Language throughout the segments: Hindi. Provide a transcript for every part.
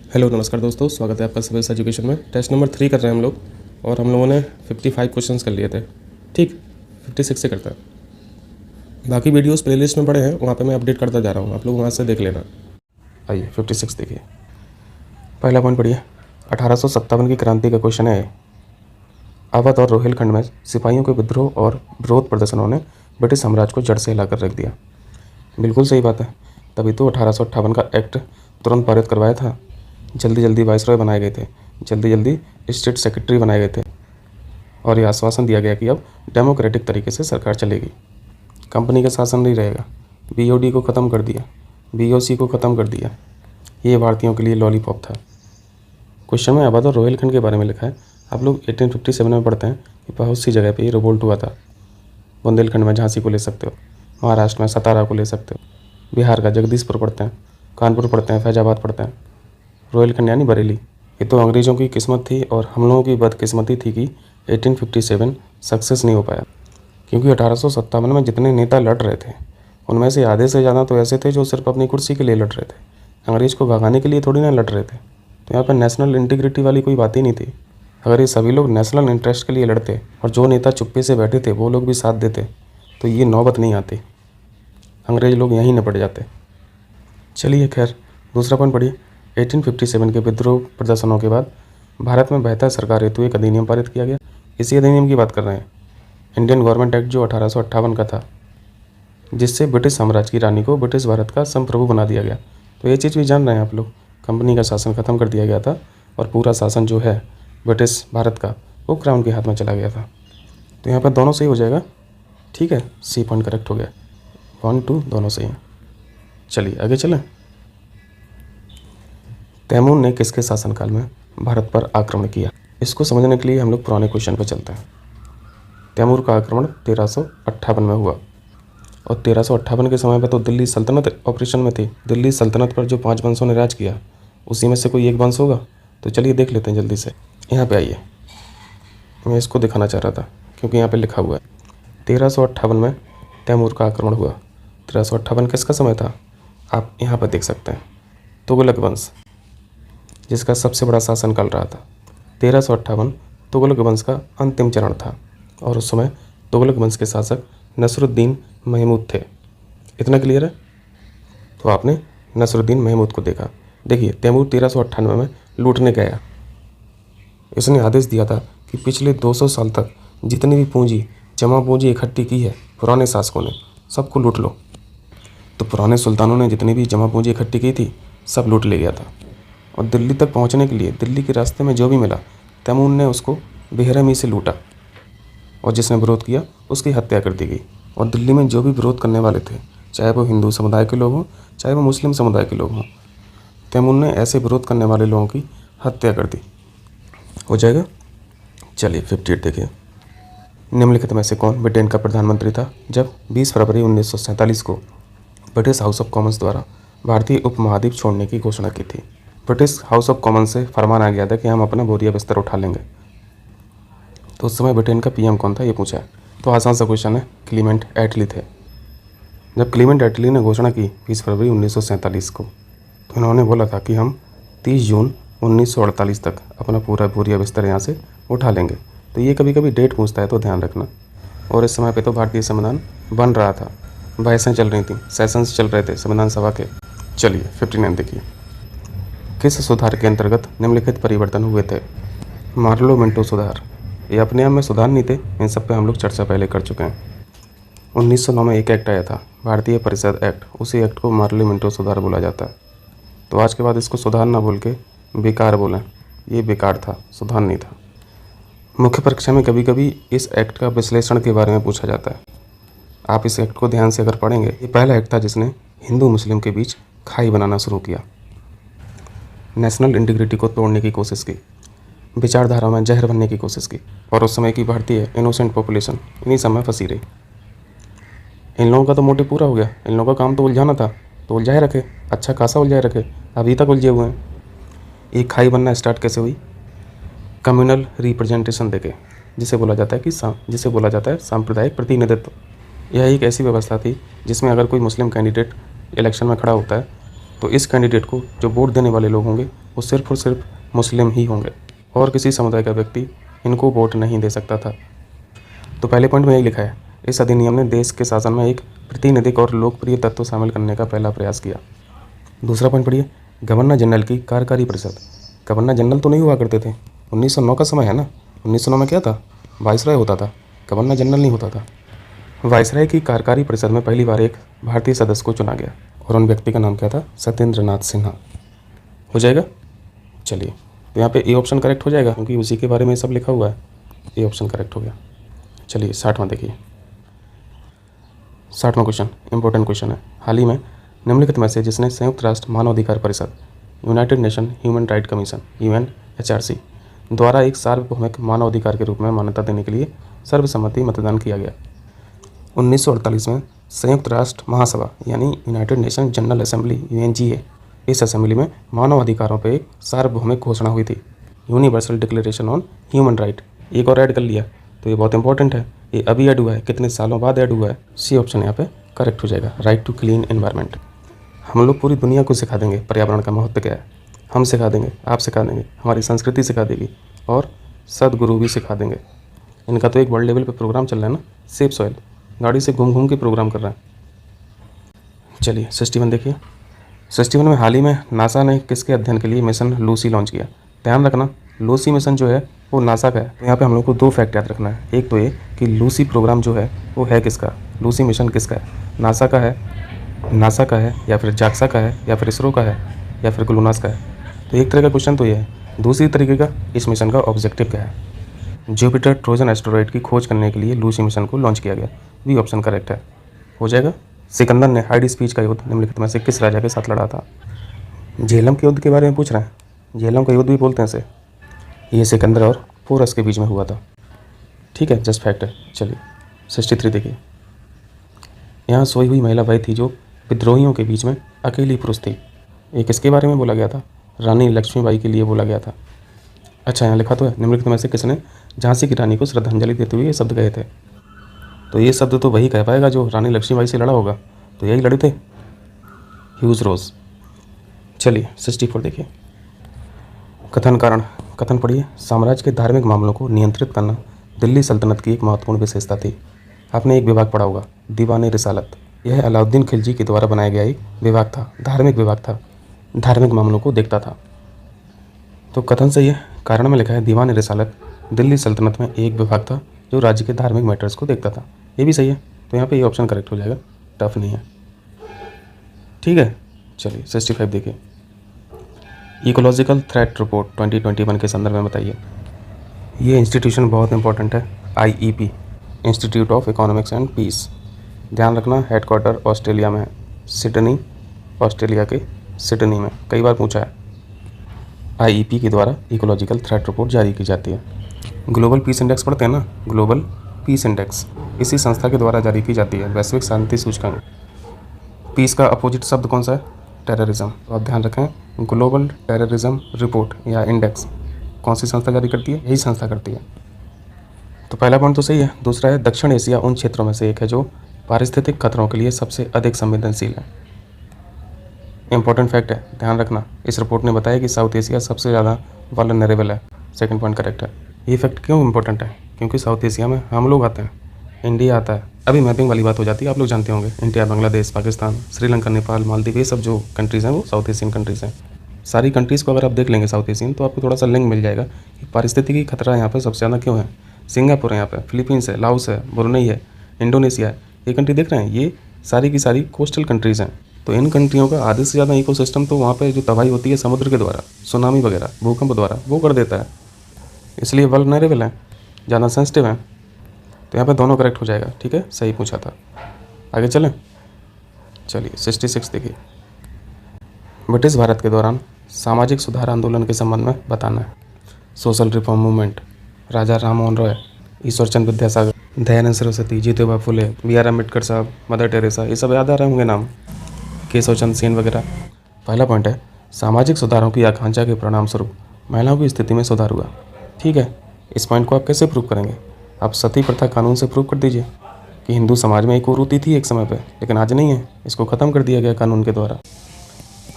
हेलो नमस्कार दोस्तों, स्वागत है आपका सिविल्स एजुकेशन में। टेस्ट नंबर 3 कर रहे हैं हम लोग और हम लोगों ने 55 क्वेश्चंस कर लिए थे। ठीक, 56 से करता है। बाकी वीडियोस प्लेलिस्ट में पड़े हैं, वहाँ पे मैं अपडेट करता जा रहा हूँ, आप लोग वहाँ से देख लेना। आइए 56 देखिए। पहला पॉइंट पढ़िए। 1857 की क्रांति का क्वेश्चन है। अवध और रोहिलखंड में सिपाहियों के विद्रोह और विरोध प्रदर्शनों ने ब्रिटिश साम्राज्य को जड़ से हिलाकर रख दिया। बिल्कुल सही बात है, तभी तो 1858 का एक्ट तुरंत पारित करवाया था। जल्दी जल्दी वाइसरॉय बनाए गए थे, जल्दी जल्दी स्टेट सेक्रेटरी बनाए गए थे और ये आश्वासन दिया गया कि अब डेमोक्रेटिक तरीके से सरकार चलेगी, कंपनी का शासन नहीं रहेगा। बीओडी को ख़त्म कर दिया, बीओसी को ख़त्म कर दिया। ये भारतीयों के लिए लॉलीपॉप था। क्वेश्चन में अवध और रोहिलखंड के बारे में लिखा है। आप लोग 1857 में पढ़ते हैं कि बहुत सी जगह पे ये रिवोल्ट हुआ था। बुंदेलखंड में झांसी को ले सकते हो, महाराष्ट्र में सतारा को ले सकते हो, बिहार का जगदीशपुर पढ़ते हैं, कानपुर पढ़ते हैं, फैजाबाद पढ़ते हैं। रोहिलखंड यानी बरेली। ये तो अंग्रेज़ों की किस्मत थी और हम लोगों की बदकिस्मती थी कि 1857 सक्सेस नहीं हो पाया, क्योंकि 1857 में जितने नेता लड़ रहे थे उनमें से आधे से ज़्यादा तो ऐसे थे जो सिर्फ अपनी कुर्सी के लिए लड़ रहे थे, अंग्रेज़ को भगाने के लिए थोड़ी ना लड़ रहे थे। तो यहाँ पर नेशनल इंटीग्रिटी वाली कोई बात ही नहीं थी। अगर ये सभी लोग नेशनल इंटरेस्ट के लिए लड़ते और जो नेता चुप्पे से बैठे थे वो लोग भी साथ देते तो ये नौबत नहीं आती, अंग्रेज़ लोग यहीं निपट जाते। चलिए खैर, दूसरा पॉइंट पढ़िए। 1857 के विद्रोह प्रदर्शनों के बाद भारत में बेहतर सरकार हेतु एक अधिनियम पारित किया गया। इसी अधिनियम की बात कर रहे हैं, इंडियन गवर्नमेंट एक्ट, जो 1858 का था, जिससे ब्रिटिश साम्राज्य की रानी को ब्रिटिश भारत का संप्रभु बना दिया गया। तो ये चीज़ भी जान रहे हैं आप लोग, कंपनी का शासन खत्म कर दिया गया था और पूरा शासन जो है ब्रिटिश भारत का वो क्राउन के हाथ में चला गया था। तो यहाँ पर दोनों सही हो जाएगा। ठीक है, सी पॉइंट करेक्ट हो गया, 1 2 दोनों सही हैं। चलिए आगे चलें। तैमूर ने किसके शासनकाल में भारत पर आक्रमण किया? इसको समझने के लिए हम लोग पुराने क्वेश्चन पर चलते हैं। तैमूर का आक्रमण 1358 में हुआ और 1358 के समय पर तो दिल्ली सल्तनत ऑपरेशन में थी। दिल्ली सल्तनत पर जो 5 वंशों ने राज किया उसी में से कोई एक वंश होगा। तो चलिए देख लेते हैं जल्दी से। यहाँ पे आइए, मैं इसको दिखाना चाह रहा था क्योंकि यहाँ पे लिखा हुआ है 1358 में तैमूर का आक्रमण हुआ। 1358 किसका समय था? आप यहाँ पर देख सकते हैं, तुगलक वंश, जिसका सबसे बड़ा शासनकाल रहा था। 1358 तुगलक वंश का अंतिम चरण था और उस समय तुगलक वंश के शासक नसरुद्दीन महमूद थे। इतना क्लियर है? तो आपने नसरुद्दीन महमूद को देखा। देखिए, तैमूर 1398 में लूटने गया। इसने आदेश दिया था कि पिछले 200 साल तक जितनी भी पूंजी, जमा पूंजी इकट्ठी की है पुराने शासकों ने, सबको लूट लो। तो पुराने सुल्तानों ने जितनी भी जमा पूंजी इकट्ठी की थी सब लूट ले गया था और दिल्ली तक पहुंचने के लिए दिल्ली के रास्ते में जो भी मिला तैमूर ने उसको बेरहमी से लूटा और जिसने विरोध किया उसकी हत्या कर दी गई। और दिल्ली में जो भी विरोध करने वाले थे, चाहे वो हिंदू समुदाय के लोग हों चाहे वो मुस्लिम समुदाय के लोग हों, तैमूर ने ऐसे विरोध करने वाले लोगों की हत्या कर दी। हो जाएगा। चलिए 58 देखिए। निम्नलिखित में से कौन ब्रिटेन का प्रधानमंत्री था जब 20 फरवरी 1947 को ब्रिटिश हाउस ऑफ कॉमन्स द्वारा भारतीय उपमहाद्वीप छोड़ने की घोषणा की थी? ब्रिटिश हाउस ऑफ कॉमन्स से फरमान आ गया था कि हम अपना बोरिया बिस्तर उठा लेंगे। तो उस समय ब्रिटेन का पीएम कौन था ये पूछा है। तो आसान सा क्वेश्चन है, क्लीमेंट एटली थे। जब क्लीमेंट एटली ने घोषणा की 20 फरवरी 1947 को, तो इन्होंने बोला था कि हम 30 जून 1948 तक अपना पूरा बोरिया बिस्तर यहाँ से उठा लेंगे। तो ये कभी कभी डेट पूछता है तो ध्यान रखना। और इस समय पे तो भारतीय संविधान बन रहा था, बहसें चल रही थी, सेशंस चल रहे थे संविधान सभा के। चलिए 59 देखिए। किस सुधार के अंतर्गत निम्नलिखित परिवर्तन हुए थे? मार्लो मिंटो सुधार। ये अपने आप में सुधार नहीं थे, इन सब पे हम लोग चर्चा पहले कर चुके हैं। 1909 में एक एक्ट आया था, भारतीय परिषद एक्ट। उसी एक्ट को मार्लो मिंटो सुधार बोला जाता है। तो आज के बाद इसको सुधार ना बोल के बेकार बोलें, ये बेकार था, सुधार नहीं था। मुख्य परीक्षा में कभी कभी इस एक्ट का विश्लेषण के बारे में पूछा जाता है। आप इस एक्ट को ध्यान से अगर पढ़ेंगे, ये पहला एक्ट था जिसने हिंदू मुस्लिम के बीच खाई बनाना शुरू किया, नेशनल इंटीग्रिटी को तोड़ने की कोशिश की, विचारधारा में जहर बनने की कोशिश की और उस समय की भारतीय इनोसेंट पॉपुलेशन इन्हीं सब में फंसी रही। इन लोगों का तो मोटिव पूरा हो गया, इन लोगों का काम तो उलझाना था, तो उलझाए रखे, अच्छा खासा उलझाए रखे, अभी तक उलझे हुए हैं। ये खाई बनना स्टार्ट कैसे हुई? कम्युनल रिप्रेजेंटेशन देके, जिसे बोला जाता है सांप्रदायिक प्रतिनिधित्व। यह एक ऐसी व्यवस्था थी जिसमें अगर कोई मुस्लिम कैंडिडेट इलेक्शन में खड़ा होता है तो इस कैंडिडेट को जो वोट देने वाले लोग होंगे वो सिर्फ और सिर्फ मुस्लिम ही होंगे और किसी समुदाय का व्यक्ति इनको वोट नहीं दे सकता था। तो पहले पॉइंट में यही लिखा है, इस अधिनियम ने देश के शासन में एक प्रतिनिधिक और लोकप्रिय तत्व शामिल करने का पहला प्रयास किया। दूसरा पॉइंट पढ़िए, गवर्नर जनरल की कार्यकारी परिषद। गवर्नर जनरल तो नहीं हुआ करते थे, 1909 का समय है ना, 1909 में क्या था, वाइसराय होता था, गवर्नर जनरल नहीं होता था। वाइसराय की कार्यकारी परिषद में पहली बार एक भारतीय सदस्य को चुना गया और उन व्यक्ति का नाम क्या था, सत्येंद्र नाथ सिन्हा। हो जाएगा। चलिए, तो यहाँ पे ए ऑप्शन करेक्ट हो जाएगा क्योंकि उसी के बारे में सब लिखा हुआ है। ए ऑप्शन करेक्ट हो गया। चलिए 60वां देखिए। 60वां क्वेश्चन इंपॉर्टेंट क्वेश्चन है। हाल ही में निम्नलिखित में से जिसने संयुक्त राष्ट्र मानवाधिकार परिषद United nation human right commission UNHRC द्वारा एक सार्वभौमिक मानवाधिकार के रूप में मान्यता देने के लिए सर्वसम्मति मतदान किया गया। 1948 में संयुक्त राष्ट्र महासभा यानी United nation general assembly UNGA, इस असेंबली में मानव अधिकारों पर एक सार्वभौमिक घोषणा हुई थी, universal declaration on human right. एक और ऐड कर लिया तो ये बहुत इंपॉर्टेंट है, ये अभी ऐड हुआ है, कितने सालों बाद ऐड हुआ है। सी ऑप्शन यहाँ पे करेक्ट हो जाएगा, राइट टू क्लीन एनवायरनमेंट। हम लोग पूरी दुनिया को सिखा देंगे पर्यावरण का महत्व क्या है, हम सिखा देंगे, आप सिखा देंगे, हमारी संस्कृति सिखा देगी और सदगुरु भी सिखा देंगे। इनका तो एक वर्ल्ड लेवल पे प्रोग्राम चल रहा है ना, सेफ सॉइल, गाड़ी से घूम घूम के प्रोग्राम कर रहे हैं। चलिए 61 देखिए। 61 में हाल ही में नासा ने किसके अध्ययन के लिए मिशन लूसी लॉन्च किया। ध्यान रखना, लूसी मिशन जो है वो नासा का है। तो यहाँ पे हम लोग को दो फैक्ट याद रखना है। एक तो ये कि लूसी प्रोग्राम जो है वो है किसका, लूसी मिशन किसका है, नासा का है या फिर जाक्सा का है या फिर इसरो का है या फिर ग्लूनास का है। तो एक तरह का क्वेश्चन तो ये है। दूसरी तरीके का, इस मिशन का ऑब्जेक्टिव क्या है। जुपिटर ट्रोजन एस्टेरॉयड की खोज करने के लिए लूसी मिशन को लॉन्च किया गया। भी ऑप्शन करेक्ट है, हो जाएगा। सिकंदर ने हाइडी स्पीच का युद्ध निम्नलिखित में से किस राजा के साथ लड़ा था। झेलम के युद्ध के बारे में पूछ रहे हैं, झेलम का युद्ध भी बोलते हैं इसे। ये सिकंदर और पोरस के बीच में हुआ था, ठीक है, जस्ट फैक्ट है। चलिए 63 देखिए। यहाँ सोई हुई महिला वह थी जो विद्रोहियों के बीच में अकेली पुरुष थी। ये किसके बारे में बोला गया था, रानी लक्ष्मीबाई के लिए बोला गया था। अच्छा, यहाँ लिखा तो है, निम्नलिखित में से किसने झांसी की रानी को श्रद्धांजलि देते हुए ये शब्द कहे थे। तो ये शब्द तो वही कह पाएगा जो रानी लक्ष्मीबाई से लड़ा होगा, तो यही लड़े थे, ह्यूज रोज। चलिए 64 देखिए। कथन कारण, कथन पढ़िए। साम्राज्य के धार्मिक मामलों को नियंत्रित करना दिल्ली सल्तनत की एक महत्वपूर्ण विशेषता थी। आपने एक विभाग पढ़ा होगा, दीवाने रिसालत। यह अलाउद्दीन खिलजी के द्वारा बनाया गया एक विभाग था, धार्मिक विभाग था, धार्मिक मामलों को देखता था। तो कथन सही है, कारण में लिखा है दीवाने रिसालत दिल्ली सल्तनत में एक विभाग था जो राज्य के धार्मिक मैटर्स को देखता था। ये भी सही है, तो यहाँ पे ये ऑप्शन करेक्ट हो जाएगा, टफ नहीं है, ठीक है। चलिए 65 देखिए। इकोलॉजिकल थ्रेट रिपोर्ट 2021 के संदर्भ में बताइए। ये इंस्टीट्यूशन बहुत इंपॉर्टेंट है, IEP, institute of economics and peace. ध्यान रखना, हेडक्वार्टर ऑस्ट्रेलिया में है, सिडनी, ऑस्ट्रेलिया के सिडनी में। कई बार पूछा है। IEP के द्वारा इकोलॉजिकल थ्रेट रिपोर्ट जारी की जाती है। ग्लोबल पीस इंडेक्स पढ़ते हैं ना, ग्लोबल पीस इंडेक्स इसी संस्था के द्वारा जारी की जाती है, वैश्विक शांति सूचकांक। पीस का अपोजिट शब्द कौन सा है, टेररिज्म। तो आप ध्यान रखें, ग्लोबल टेररिज्म रिपोर्ट या इंडेक्स कौन सी संस्था जारी करती है, यही संस्था करती है। तो पहला पॉइंट तो सही है। दूसरा है दक्षिण एशिया उन क्षेत्रों में से एक है जो पारिस्थितिक खतरों के लिए सबसे अधिक संवेदनशील है। इंपॉर्टेंट फैक्ट है, ध्यान रखना। इस रिपोर्ट ने बताया कि साउथ एशिया सबसे ज़्यादा वल्नरेबल है। सेकंड पॉइंट करेक्ट है। ये फैक्ट क्यों इंपॉर्टेंट है, क्योंकि साउथ एशिया में हम लोग आते हैं, इंडिया आता है। अभी मैपिंग वाली बात हो जाती है, आप लोग जानते होंगे, इंडिया, बांग्लादेश, पाकिस्तान, श्रीलंका, नेपाल, मालदीव, ये सब जो कंट्रीज़ हैं वो साउथ एशियन कंट्रीज़ हैं। सारी कंट्रीज़ को अगर आप देख लेंगे साउथ एशियन, तो आपको थोड़ा सा लिंक मिल जाएगा कि पारिस्थितिकी खतरा यहाँ पर सबसे ज़्यादा क्यों है। सिंगापुर है यहाँ पे, फिलीपींस है, लाओस है, ब्रुनेई है, इंडोनेशिया है। ये कंट्री देख रहे हैं, ये सारी की सारी कोस्टल कंट्रीज़ हैं। तो इन कंट्रियों का आधे से ज़्यादा इकोसिस्टम तो वहाँ पे जो तबाही होती है समुद्र के द्वारा, सुनामी वगैरह, भूकंप द्वारा, वो कर देता है। इसलिए वल्नरेबल है, ज़्यादा सेंसिटिव है। तो यहाँ पे दोनों करेक्ट हो जाएगा, ठीक है, सही पूछा था। आगे चलें। चलिए 66 देखिए। ब्रिटिश भारत के दौरान सामाजिक सुधार आंदोलन के संबंध में बताना है। सोशल रिफॉर्म मूवमेंट, राजा राम मोहन रॉय, ईश्वर चंद्र विद्यासागर, दयानंद सरस्वती, ज्योतिबा फुले, BR अम्बेडकर साहब, मदर टेरेसा, ये सब याद आ रहे होंगे नाम, केशव चंद्र सेन वगैरह। पहला पॉइंट है सामाजिक सुधारों की आकांक्षा के परिणाम स्वरूप महिलाओं की स्थिति में सुधार हुआ, ठीक है। इस पॉइंट को आप कैसे प्रूव करेंगे, आप सती प्रथा कानून से प्रूव कर दीजिए कि हिंदू समाज में एक कुरीति थी एक समय पे, लेकिन आज नहीं है, इसको ख़त्म कर दिया गया कानून के द्वारा।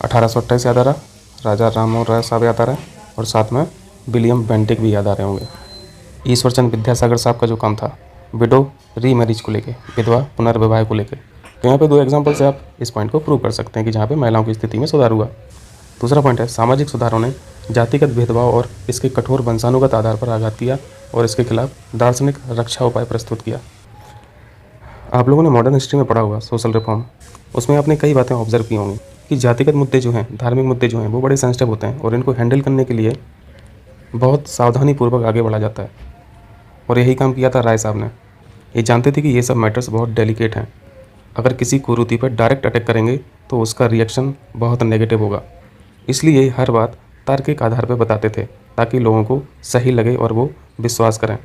1828 याद आ रहा, राजा राम मोहन राय साहब याद आ रहा है और साथ में विलियम बेंटिक भी याद आ रहे होंगे। ईश्वर चंद्र विद्यासागर साहब का जो काम था विडो रीमैरिज को लेके, विधवा पुनर्विवाह को लेके। तो यहाँ पे 2 एग्जाम्पल से आप इस पॉइंट को प्रूव कर सकते हैं कि जहाँ पे महिलाओं की स्थिति में सुधार हुआ। दूसरा पॉइंट है सामाजिक सुधारों ने जातिगत भेदभाव और इसके कठोर वंशानुगत आधार पर आघात किया और इसके खिलाफ दार्शनिक रक्षा उपाय प्रस्तुत किया। आप लोगों ने मॉडर्न हिस्ट्री में पढ़ा होगा सोशल रिफॉर्म, उसमें आपने कई बातें ऑब्जर्व की होंगी कि जातिगत मुद्दे जो हैं, धार्मिक मुद्दे जो हैं, वो बड़े सेंसिटिव होते हैं और इनको हैंडल करने के लिए बहुत सावधानीपूर्वक आगे बढ़ा जाता है। और यही काम किया था राय साहब ने। ये जानते थे कि ये सब मैटर्स बहुत डेलिकेट हैं, अगर किसी कुरीति पर डायरेक्ट अटैक करेंगे तो उसका रिएक्शन बहुत नेगेटिव होगा, इसलिए हर बात तार्किक आधार पर बताते थे ताकि लोगों को सही लगे और वो विश्वास करें।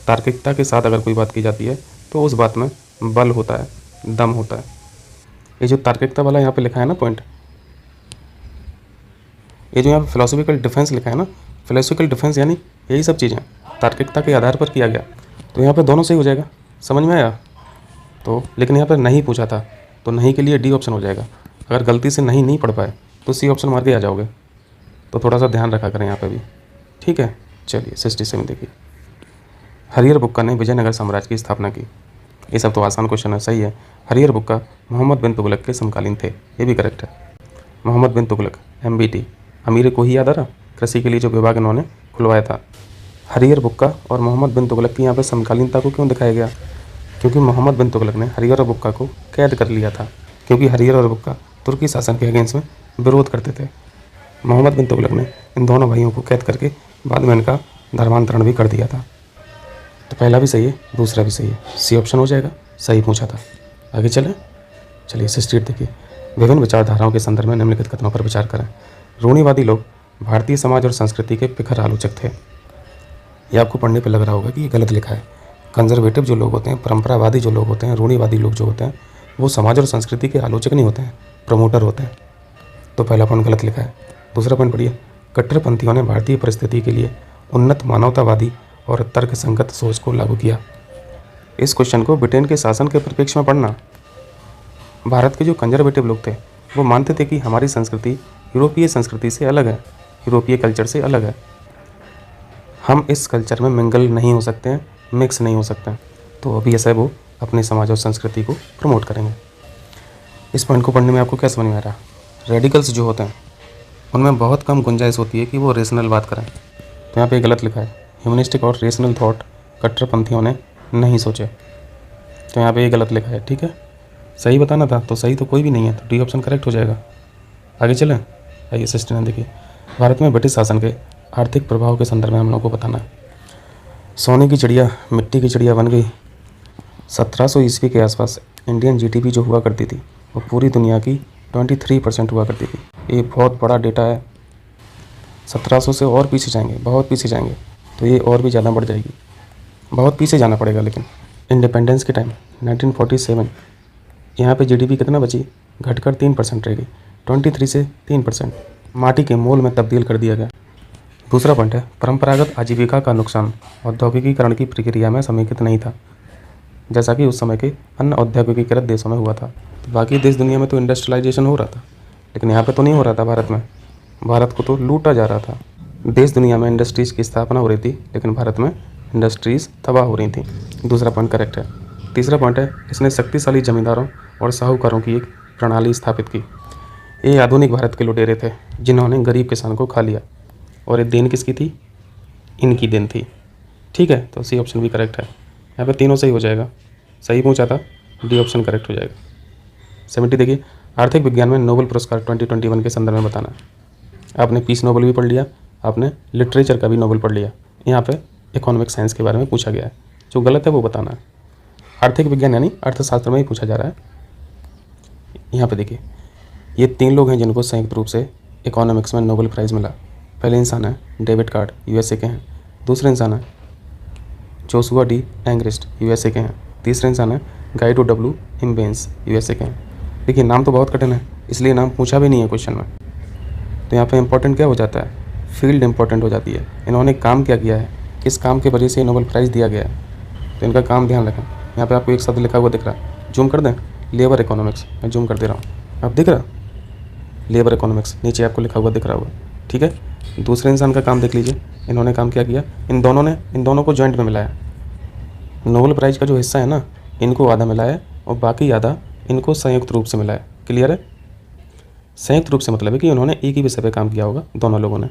तार्किकता के साथ अगर कोई बात की जाती है तो उस बात में बल होता है, दम होता है। ये जो तार्किकता वाला यहाँ पे लिखा है ना पॉइंट, ये जो यहाँ पे फिलोसॉफिकल डिफेंस लिखा है ना, फिलोसॉफिकल डिफेंस यानी यही सब चीज़ें तार्किकता के आधार पर किया गया। तो यहाँ पे दोनों सही हो जाएगा, समझ में आया? तो लेकिन यहाँ पर नहीं पूछा था तो नहीं के लिए डी ऑप्शन हो जाएगा। अगर गलती से नहीं पढ़ पाए तो सी ऑप्शन मार के आ जाओगे। तो थोड़ा सा ध्यान रखा करें यहाँ पे भी, ठीक है। चलिए 67 देखिए, हरिहर बुक्का ने विजयनगर साम्राज्य की स्थापना की। ये सब तो आसान क्वेश्चन है, सही है। हरिहर बुक्का मोहम्मद बिन तुगलक के समकालीन थे, ये भी करेक्ट है। मोहम्मद बिन तुगलक MBT, अमीर को ही याद आ रहा, कृषि के लिए जो विभाग इन्होंने खुलवाया था। हरिहर बुक्का और मोहम्मद बिन तुगलक की यहाँ पे समकालीनता को क्यों दिखाया गया? क्योंकि मोहम्मद बिन तुगलक ने हरिहर और बुक्का को कैद कर लिया था, क्योंकि हरिहर और बुक्का तुर्की शासन के अगेंस्ट में विरोध करते थे। मोहम्मद बिन तुगलक ने इन दोनों भाइयों को कैद करके बाद में इनका धर्मांतरण भी कर दिया था। तो पहला भी सही है, दूसरा भी सही है, सी ऑप्शन हो जाएगा, सही पूछा था। आगे चलिए 68 देखिए, विभिन्न विचारधाराओं के संदर्भ में निम्नलिखित कथनों पर विचार करें। रूढ़िवादी लोग भारतीय समाज और संस्कृति के प्रखर आलोचक थे। ये आपको पढ़ने पे लग रहा होगा कि ये गलत लिखा है। कंजर्वेटिव जो लोग होते हैं, परंपरावादी जो लोग होते हैं, रूढ़िवादी लोग जो होते हैं, वो समाज और संस्कृति के आलोचक नहीं होते हैं, प्रमोटर होते हैं। तो पहला पॉइंट गलत लिखा है। दूसरा पॉइंट पढ़िए, कट्टरपंथियों ने भारतीय परिस्थिति के लिए उन्नत मानवतावादी और तर्कसंगत सोच को लागू किया। इस क्वेश्चन को ब्रिटेन के शासन के परिप्रेक्ष्य में पढ़ना। भारत के जो कंजर्वेटिव लोग थे वो मानते थे कि हमारी संस्कृति यूरोपीय संस्कृति से अलग है, यूरोपीय कल्चर से अलग है, हम इस कल्चर में मिंगल नहीं हो सकते हैं, मिक्स नहीं हो सकते हैं। तो अभी ऐसा है वो अपने समाज और संस्कृति को प्रमोट करेंगे। इस पॉइंट को पढ़ने में आपको क्या समझ में आ रहा है? रेडिकल्स जो होते हैं उनमें बहुत कम गुंजाइश होती है कि वो रेशनल बात करें। तो यहाँ पे गलत लिखा है, ह्यूमनिस्टिक और रेशनल थॉट कट्टरपंथियों ने नहीं सोचे। तो यहाँ पे ये गलत लिखा है, ठीक है। सही बताना था, तो सही तो कोई भी नहीं है, तो डी ऑप्शन करेक्ट हो जाएगा। आगे चलें, आइए 69 देखिए, भारत में ब्रिटिश शासन के आर्थिक प्रभाव के संदर्भ में हम लोग को बताना है। सोने की चिड़िया मिट्टी की चिड़िया बन गई। 1700 ईस्वी के आसपास इंडियन GDP जो हुआ करती थी वो पूरी दुनिया की 23% हुआ करती थी। ये बहुत बड़ा डेटा है। 1700 से और पीछे जाएंगे, बहुत पीछे जाएंगे तो ये और भी ज़्यादा बढ़ जाएगी। बहुत पीछे जाना पड़ेगा। लेकिन इंडिपेंडेंस के टाइम 1947 यहाँ पे GDP कितना बची? घटकर 3% रह गई। 23 से 3% माटी के मोल में तब्दील कर दिया गया। दूसरा पॉइंट है, परंपरागत आजीविका का नुकसान औद्योगिकीकरण की प्रक्रिया में समेकित नहीं था, जैसा कि उस समय के अन्य औद्योगिकीकृत देशों में हुआ था। तो बाकी देश दुनिया में तो इंडस्ट्रियलाइजेशन हो रहा था, लेकिन यहाँ पे तो नहीं हो रहा था। भारत को तो लूटा जा रहा था। देश दुनिया में इंडस्ट्रीज़ की स्थापना हो रही थी, लेकिन भारत में इंडस्ट्रीज़ तबाह हो रही थी। दूसरा पॉइंट करेक्ट है। तीसरा पॉइंट है, इसने शक्तिशाली जमींदारों और साहूकारों की एक प्रणाली स्थापित की। ये आधुनिक भारत के लुटेरे थे जिन्होंने गरीब किसान को खा लिया, और ये देन किसकी थी? इनकी देन थी, ठीक है। तो सी ऑप्शन भी करेक्ट है। यहाँ पे तीनों सही हो जाएगा, सही पूछा था, डी ऑप्शन करेक्ट हो जाएगा। 70 देखिए, आर्थिक विज्ञान में नोबेल पुरस्कार 2021 के संदर्भ में बताना। आपने पीस नोबेल भी पढ़ लिया, आपने लिटरेचर का भी नोबेल पढ़ लिया। यहाँ पे इकोनॉमिक साइंस के बारे में पूछा गया है, जो गलत है वो बताना है। आर्थिक विज्ञान यानी अर्थशास्त्र में ही पूछा जा रहा है। यहाँ पे देखिए, ये 3 लोग हैं जिनको संयुक्त रूप से इकोनॉमिक्स में नोबेल प्राइज़ मिला। पहले इंसान है डेविड कार्ड, USA के हैं। दूसरे इंसान है जोशुआ डी एंग्रिस्ट, USA के हैं। तीसरे इंसान है गाइडो W हिम्बेंस, USA के हैं। देखिए नाम तो बहुत कठिन है, इसलिए नाम पूछा भी नहीं है क्वेश्चन में। तो यहाँ पे इंपॉर्टेंट क्या हो जाता है? फील्ड इंपॉर्टेंट हो जाती है। इन्होंने काम क्या किया है, किस काम के वजह से नोबेल प्राइज़ दिया गया है, तो इनका काम ध्यान रखें। यहाँ पे आपको एक शब्द लिखा हुआ दिख रहा है, जूम कर दें, लेबर इकोनॉमिक्स। मैं जूम कर दे रहा हूँ, आप दिख रहा? लेबर इकोनॉमिक्स, नीचे आपको लिखा हुआ दिख रहा होगा, ठीक है। दूसरे इंसान का काम देख लीजिए, इन्होंने काम क्या किया, इन दोनों को जॉइंट में मिलाया। नोबेल प्राइज़ का जो हिस्सा है ना, इनको आधा मिलाया और बाकी आधा इनको संयुक्त रूप से मिलाया। क्लियर है? संयुक्त रूप से मतलब है कि उन्होंने एक ही विषय पे काम किया होगा दोनों लोगों ने।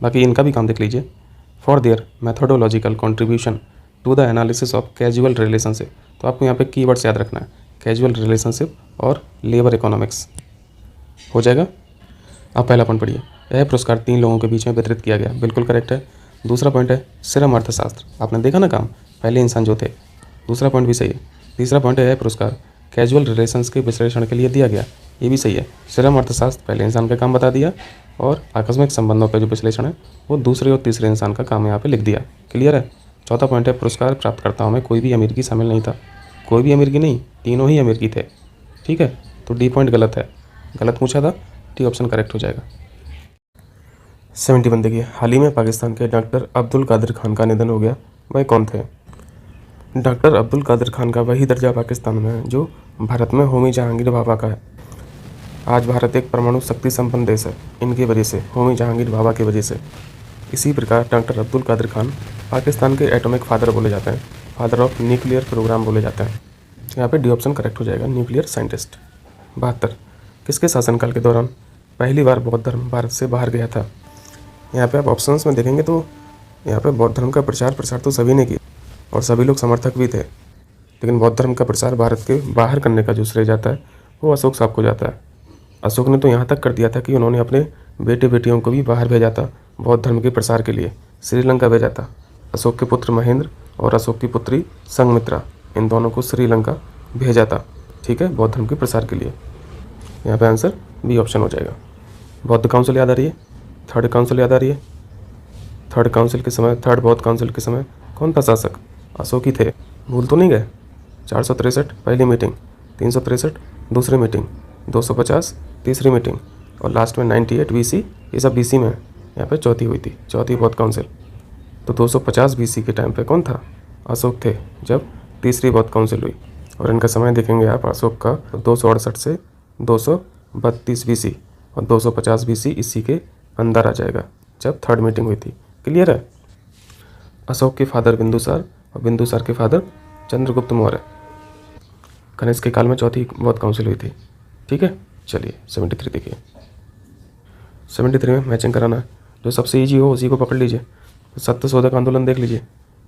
बाकी इनका भी काम देख लीजिए। For their methodological contribution to the analysis of casual relationship, तो आपको यहाँ पे कीवर्ड्स याद रखना है, कैजुअल रिलेशनशिप और लेबर इकोनॉमिक्स। हो जाएगा। आप पहला पॉइंट पढ़िए, यह पुरस्कार 3 लोगों के बीच में वितरित किया गया, बिल्कुल करेक्ट है। दूसरा पॉइंट है श्रम अर्थशास्त्र, आपने देखा ना काम, पहले इंसान जो थे, दूसरा पॉइंट भी सही है। तीसरा पॉइंट है यह पुरस्कार कैजुअल रिलेशंस के विश्लेषण के लिए दिया गया, ये भी सही है। श्रम अर्थशास्त्र पहले इंसान का काम बता दिया और आकस्मिक संबंधों का जो विश्लेषण है वो दूसरे और तीसरे इंसान का काम यहाँ पे लिख दिया। क्लियर है। चौथा पॉइंट है पुरस्कार प्राप्तकर्ताओं में कोई भी अमेरिकी शामिल नहीं था, कोई भी अमेरिकी नहीं, तीनों ही अमेरिकी थे, ठीक है। तो डी पॉइंट गलत है, गलत पूछा था, टी ऑप्शन करेक्ट हो जाएगा। 71 देखिए, हाल ही में पाकिस्तान के डॉक्टर अब्दुल कादिर खान का निधन हो गया, वह कौन थे? डॉक्टर अब्दुल कादिर खान का वही दर्जा पाकिस्तान में है जो भारत में होमी जहांगीर भाभा का है। आज भारत एक परमाणु शक्ति संपन्न देश है इनकी वजह से, होमी जहांगीर भाभा की वजह से। इसी प्रकार डॉक्टर अब्दुल कादिर खान पाकिस्तान के एटॉमिक फादर बोले जाते हैं, फादर ऑफ न्यूक्लियर प्रोग्राम बोले जाते हैं। यहाँ पे डी ऑप्शन करेक्ट हो जाएगा, न्यूक्लियर साइंटिस्ट। 72 किसके शासनकाल के दौरान पहली बार बौद्ध धर्म भारत से बाहर गया था? यहाँ पे आप ऑप्शंस में देखेंगे तो यहाँ पे बौद्ध धर्म का प्रसार तो सभी ने किया और सभी लोग समर्थक भी थे, लेकिन बौद्ध धर्म का प्रसार भारत के बाहर करने का जो श्रेय जाता है वो अशोक साहब को जाता है। अशोक ने तो यहाँ तक कर दिया था कि उन्होंने अपने बेटे बेटियों को भी बाहर भेजा था बौद्ध धर्म के प्रसार के लिए, श्रीलंका भेजा था। अशोक के पुत्र महेंद्र और अशोक की पुत्री संघमित्रा, इन दोनों को श्रीलंका भेजा था, ठीक है, बौद्ध धर्म के प्रसार के लिए। यहाँ पे आंसर बी ऑप्शन हो जाएगा। बौद्ध काउंसिल याद आ रही है, थर्ड काउंसिल याद आ रही है। थर्ड काउंसिल के समय, थर्ड बौद्ध काउंसिल के समय कौन था शासक? अशोक ही थे, भूल तो नहीं गए। 463 पहली मीटिंग, 363 दूसरी मीटिंग, 250 तीसरी मीटिंग और लास्ट में 98 BC, ये सब BC में यहाँ पे चौथी हुई थी, चौथी बौद्ध काउंसिल। तो 250 BC के टाइम पे कौन था? अशोक थे जब तीसरी बौद्ध काउंसिल हुई। और इनका समय देखेंगे आप अशोक का 268 से 232 BC और 250 BC इसी के अंदर आ जाएगा जब थर्ड मीटिंग हुई थी। क्लियर है। अशोक के फादर बिंदुसार और बिंदुसार के फादर चंद्रगुप्त मौर्य। कनिष्क के काल में चौथी बौद्ध काउंसिल हुई थी, ठीक है। चलिए 73 देखिए, 73 में मैचिंग कराना है, जो सबसे ईजी हो उसी को पकड़ लीजिए। सत्यशोधक आंदोलन देख लीजिए,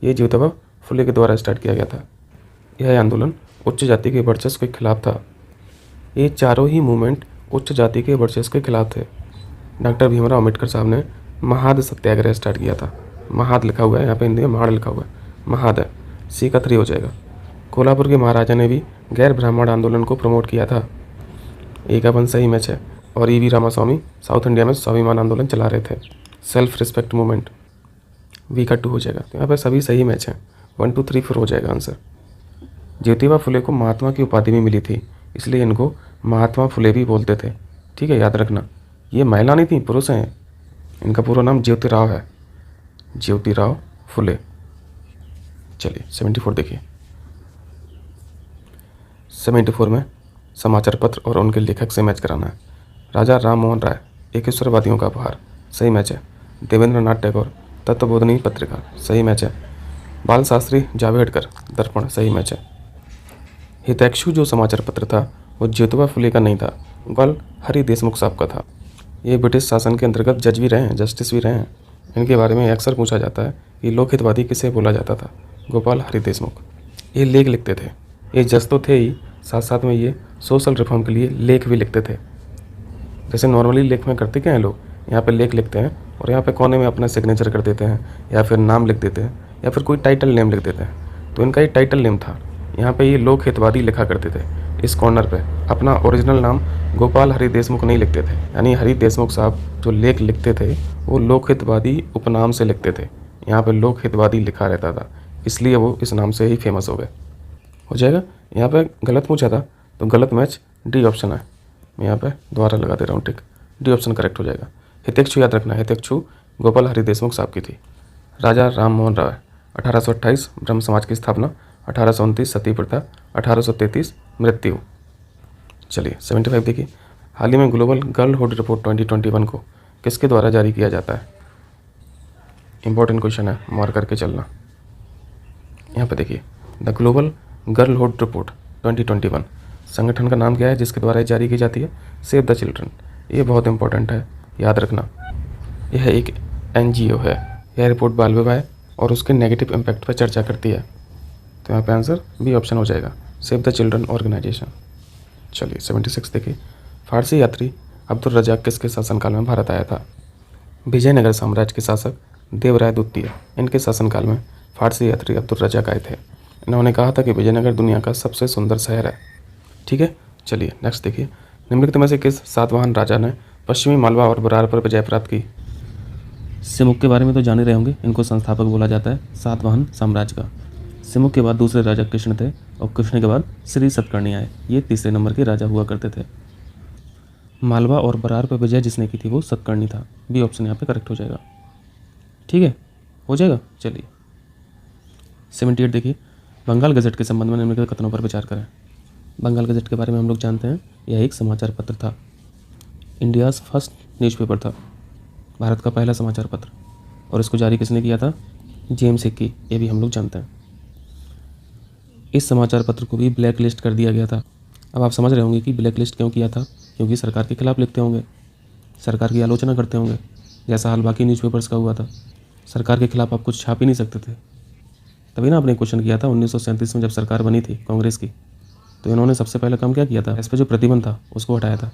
ये ज्योतिबा फुले के द्वारा स्टार्ट किया गया था। यह आंदोलन उच्च जाति के वर्चस्व के खिलाफ था। ये चारों ही मूवमेंट उच्च जाति के वर्चस्व के खिलाफ थे। डॉक्टर भीमराव अम्बेडकर साहब ने महाद सत्याग्रह स्टार्ट किया था। महाद लिखा हुआ है यहाँ पे, हिंदी में महाड़ लिखा हुआ है, महाद है, सी का 3 हो जाएगा। कोल्हापुर के महाराजा ने भी गैर ब्राह्मण आंदोलन को प्रमोट किया था। ए का 1 सही मैच है। और E.V. रामास्वामी साउथ इंडिया में स्वाभिमान आंदोलन चला रहे थे, सेल्फ रिस्पेक्ट मूवमेंट। वी का 2 हो जाएगा। तो यहाँ पे सभी सही मैच हैं, 1 2 3 4 हो जाएगा आंसर। ज्योतिबा फुले को महात्मा की उपाधि भी मिली थी, इसलिए इनको महात्मा फुले भी बोलते थे, ठीक है, याद रखना। ये महिला नहीं थी, पुरुष हैं। इनका पूरा नाम ज्योतिराव है, ज्योतिराव फुले। चलिए 74 देखिए, 74 में समाचार पत्र और उनके लेखक से मैच कराना है। राजा राम मोहन राय, एकेश्वरवादियों का उपहार, सही मैच है। देवेंद्रनाथ टैगोर, तत्वबोधनी पत्रिका, सही मैच है। बाल शास्त्री जावेडकर, दर्पण, सही मैच है। हितैषु जो समाचार पत्र था वो ज्योतिबा फुले का नहीं था, बल हरि देशमुख साहब का था। ये ब्रिटिश शासन के अंतर्गत जज भी रहे हैं, जस्टिस भी रहे हैं। इनके बारे में अक्सर पूछा जाता है कि लोकहितवादी किसे बोला जाता था? गोपाल हरि देशमुख। ये लेख लिखते थे, ये जज तो थे ही, साथ साथ में ये सोशल रिफॉर्म के लिए लेख भी लिखते थे। जैसे नॉर्मली लेख में करते क्या हैं लोग, यहाँ पे लेख लिखते हैं और यहाँ पे कोने में अपना सिग्नेचर कर देते हैं या फिर नाम लिख देते हैं या फिर कोई टाइटल नेम लिख देते हैं। तो इनका ये टाइटल नेम था। यहाँ पे ये लोक हितवादी लिखा करते थे। इस कॉर्नर पे अपना ओरिजिनल नाम गोपाल हरि देशमुख नहीं लिखते थे, यानी हरि देशमुख साहब जो लेख लिखते थे वो लोक हितवादी उपनाम से लिखते थे। यहाँ पे लोक हितवादी लिखा रहता था, इसलिए वो इस नाम से ही फेमस हो गए। हो जाएगा। यहाँ पे गलत पूछा था तो गलत मैच डी ऑप्शन है, मैं यहाँ पे दोबारा लगा दे रहा हूँ टिक, डी ऑप्शन करेक्ट हो जाएगा। हितैषु याद रखना, हितैषु गोपाल हरि देशमुख साहब की थी। राजा राम मोहन राय, 1828 ब्रह्म समाज की स्थापना, 1829 सती प्रथा, 1833 मृत्यु। चलिए 75 देखिए, हाल ही में ग्लोबल गर्लहुड रिपोर्ट 2021 को किसके द्वारा जारी किया जाता है? इंपॉर्टेंट क्वेश्चन है, मार्क करके चलना। यहाँ पे देखिए, द ग्लोबल गर्लहुड रिपोर्ट 2021 संगठन का नाम क्या है जिसके द्वारा जारी की जाती है? Save the children. ये बहुत इंपॉर्टेंट है, याद रखना। यह एक NGO है। यह रिपोर्ट बाल विवाह और उसके नेगेटिव इम्पैक्ट पर चर्चा करती है। तो यहाँ पे आंसर बी ऑप्शन हो जाएगा, सेव द चिल्ड्रन ऑर्गेनाइजेशन। चलिए 76 देखिए, फारसी यात्री अब्दुल रज़ाक किसके शासनकाल में भारत आया था? विजयनगर साम्राज्य के शासक देवराय द्वितीय, इनके शासनकाल में फारसी यात्री अब्दुल रज़ाक आए थे। इन्होंने कहा था कि विजयनगर दुनिया का सबसे सुंदर शहर है। ठीक है, चलिए नेक्स्ट देखिए, निम्नलिखित में से किस सातवाहन राजा ने पश्चिमी मालवा और बरार पर विजय प्राप्त की? सिमुक के बारे में तो जान ही रहे होंगे, इनको संस्थापक बोला जाता है सातवाहन साम्राज्य का। सिमुक के बाद दूसरे राजा कृष्ण थे और कृष्ण के बाद श्री सतकर्णी आए। ये तीसरे नंबर के राजा हुआ करते थे। मालवा और बरार पर विजय जिसने की थी वो सतकर्णी था। बी ऑप्शन यहाँ पे करेक्ट हो जाएगा। ठीक है, हो जाएगा। चलिए 78 देखिए, बंगाल गजट के संबंध में निम्नलिखित कथनों पर विचार करें। बंगाल गजट के बारे में हम लोग जानते हैं, यह एक समाचार पत्र था। इंडियाज़ फर्स्ट न्यूज़पेपर था, भारत का पहला समाचार पत्र। और इसको जारी किसने किया था? जेम्स हिक्की, ये भी हम लोग जानते हैं। इस समाचार पत्र को भी ब्लैक लिस्ट कर दिया गया था। अब आप समझ रहे होंगे कि ब्लैक लिस्ट क्यों किया था, क्योंकि सरकार के खिलाफ लिखते होंगे, सरकार की आलोचना करते होंगे, जैसा हाल बाकी न्यूज़पेपर्स का हुआ था। सरकार के खिलाफ आप कुछ छाप ही नहीं सकते थे। तभी ना आपने क्वेश्चन किया था 1937 में जब सरकार बनी थी कांग्रेस की, तो इन्होंने सबसे पहला काम क्या किया था? इस पर जो प्रतिबंध था उसको हटाया था।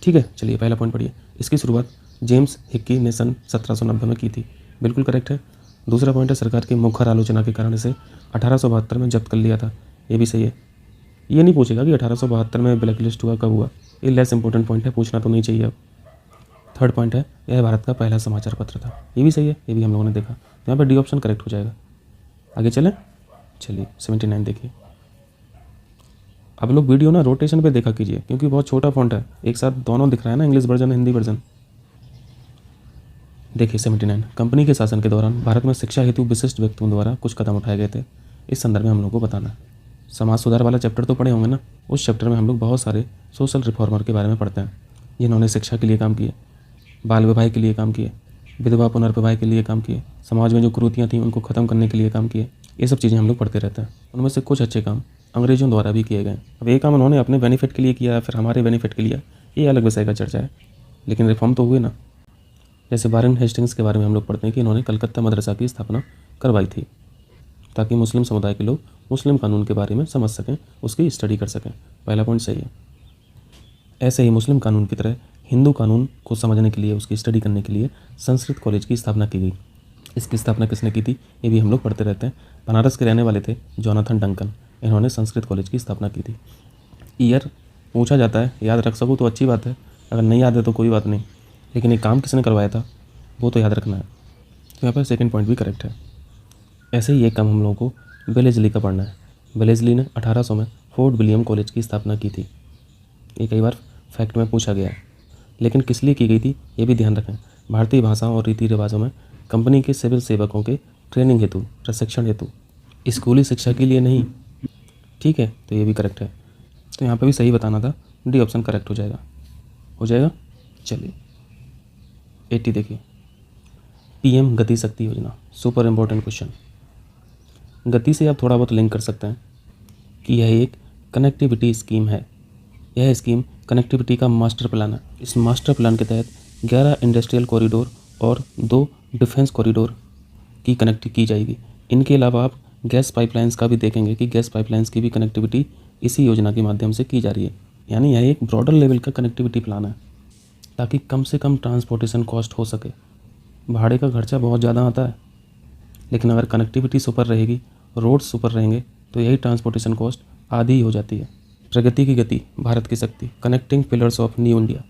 ठीक है, चलिए पहला पॉइंट पढ़िए। इसकी शुरुआत जेम्स हिक्की ने सन 1790 में की थी। बिल्कुल करेक्ट है। दूसरा पॉइंट है, सरकार की मुखर आलोचना के कारण इसे 1872 में जब्त कर लिया था। ये भी सही है। ये नहीं पूछेगा कि 1872 में ब्लैक लिस्ट हुआ, कब हुआ। ये लेस इंपॉर्टेंट पॉइंट है, पूछना तो नहीं चाहिए अब। थर्ड पॉइंट है, यह भारत का पहला समाचार पत्र था। ये भी सही है, ये भी हम लोगों ने देखा। तो यहाँ पर डी ऑप्शन करेक्ट हो जाएगा। आगे चलें, चलिए 79 देखिए। अब लोग वीडियो ना रोटेशन पे देखा कीजिए, क्योंकि बहुत छोटा फॉन्ट है, एक साथ दोनों दिख रहा है ना, इंग्लिश वर्जन हिंदी वर्जन। देखिए 79, कंपनी के शासन के दौरान भारत में शिक्षा हेतु विशिष्ट व्यक्तियों द्वारा कुछ कदम उठाए गए थे। इस संदर्भ में हम लोग को बताना है। समाज सुधार वाला चैप्टर तो पढ़े होंगे ना, उस चैप्टर में हम लोग बहुत सारे सोशल रिफॉर्मर के बारे में पढ़ते हैं, जिन्होंने शिक्षा के लिए काम किए, बाल विवाह के लिए काम किए, विधवा पुनर्विवाह के लिए काम किए, समाज में जो कुरीतियाँ थीं उनको ख़त्म करने के लिए काम किए। ये सब चीज़ें हम लोग पढ़ते रहते हैं। उनमें से कुछ अच्छे काम अंग्रेजों द्वारा भी किए गए। अब ये काम उन्होंने अपने बेनिफिट के लिए किया या फिर हमारे बेनिफिट के लिए, ये अलग विषय का चर्चा है, लेकिन रिफॉर्म तो हुए ना। जैसे वारेन हेस्टिंग्स के बारे में हम लोग पढ़ते हैं कि इन्होंने कलकत्ता मदरसा की स्थापना करवाई थी, ताकि मुस्लिम समुदाय के लोग मुस्लिम कानून के बारे में समझ सकें, उसकी स्टडी कर सकें। पहला पॉइंट सही है। ऐसे ही मुस्लिम कानून की तरह हिंदू कानून को समझने के लिए, उसकी स्टडी करने के लिए संस्कृत कॉलेज की स्थापना की गई। इसकी स्थापना किसने की थी, ये भी हम लोग पढ़ते रहते हैं। बनारस के रहने वाले थे जोनाथन डंकन, इन्होंने संस्कृत कॉलेज की स्थापना की थी। ईयर पूछा जाता है, याद रख सको तो अच्छी बात है, अगर नहीं याद है तो कोई बात नहीं, लेकिन ये काम किसने करवाया था वो तो याद रखना है। तो यहाँ पर सेकंड पॉइंट भी करेक्ट है। ऐसे ही एक काम हम लोगों को वेलेस्ली का पढ़ना है। वेलेस्ली ने 1800 में फोर्ट विलियम कॉलेज की स्थापना की थी। ये कई बार फैक्ट में पूछा गया है, लेकिन किस लिए की गई थी ये भी ध्यान रखें। भारतीय भाषाओं और रीति रिवाजों में कंपनी के सिविल सेवकों के ट्रेनिंग हेतु, प्रशिक्षण हेतु, स्कूली शिक्षा के लिए नहीं। ठीक है, तो ये भी करेक्ट है। तो यहाँ पे भी सही बताना था, डी ऑप्शन करेक्ट हो जाएगा। हो जाएगा। चलिए 80 देखिए, PM गति शक्ति योजना, सुपर इम्पोर्टेंट क्वेश्चन। गति से आप थोड़ा बहुत लिंक कर सकते हैं कि यह एक कनेक्टिविटी स्कीम है। यह स्कीम कनेक्टिविटी का मास्टर प्लान है। इस मास्टर प्लान के तहत 11 इंडस्ट्रियल कॉरिडोर और 2 डिफेंस कॉरिडोर की कनेक्ट की जाएगी। इनके अलावा आप गैस पाइपलाइंस का भी देखेंगे कि गैस पाइपलाइंस की भी कनेक्टिविटी इसी योजना के माध्यम से की जा रही है। यानी यह एक ब्रॉडर लेवल का कनेक्टिविटी प्लान है, ताकि कम से कम ट्रांसपोर्टेशन कॉस्ट हो सके। भाड़े का खर्चा बहुत ज़्यादा आता है, लेकिन अगर कनेक्टिविटी सुपर रहेगी, रोड्स सुपर रहेंगे, तो यही ट्रांसपोर्टेशन कॉस्ट आधी ही हो जाती है। प्रगति की गति, भारत की शक्ति, connecting pillars of new India.